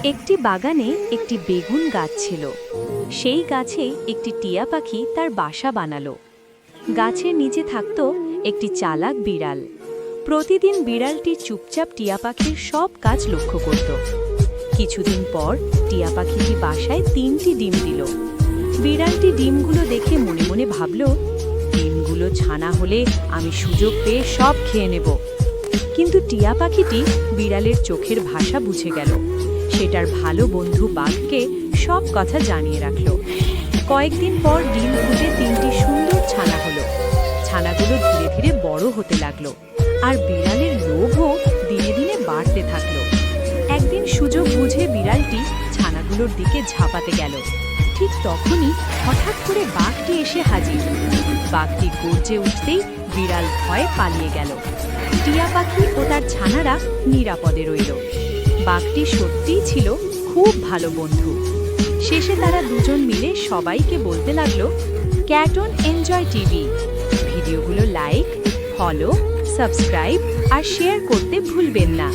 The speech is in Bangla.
একটি বাগানে একটি বেগুন গাছ ছিল। সেই গাছে একটি টিয়া পাখি তার বাসা বানালো। গাছের নিচে থাকত একটি চালাক বিড়াল। প্রতিদিন বিড়ালটি চুপচাপ টিয়া পাখির সব কাজ লক্ষ্য করত। কিছুদিন পর টিয়া পাখিটি বাসায় 3টি ডিম দিল। বিড়ালটি ডিমগুলো দেখে মনে মনে ভাবল, ডিমগুলো ছানা হলে আমি সুযোগ পেয়ে সব খেয়ে নেব। কিন্তু টিয়া পাখিটি বিড়ালের চোখের ভাষা বুঝে গেল। সেটার ভালো বন্ধু বাঘকে সব কথা জানিয়ে রাখল। কয়েকদিন পর ডিম ফুটে 3টি সুন্দর ছানা হলো। ছানাগুলো ধীরে ধীরে বড় হতে লাগলো, আর বিড়ালের লোভও দিনে দিনে বাড়তে থাকলো। একদিন সুযোগ বুঝে বিড়ালটি ছানাগুলোর দিকে ঝাঁপাতে গেল। ঠিক তখনই হঠাৎ করে বাঘটি এসে হাজির। বাঘটি গর্জে উঠতেই বিড়াল ভয়ে পালিয়ে গেল। টিয়া পাখি ও তার ছানারা নিরাপদে রইল। বাঘটি সত্যিই ছিল খুব ভালো বন্ধু। শেষে তারা দুজন মিলে সবাইকে বলতে লাগলো, ক্যাট অন এনজয় টিভি। ভিডিওগুলো লাইক, ফলো, সাবস্ক্রাইব আর শেয়ার করতে ভুলবেন না।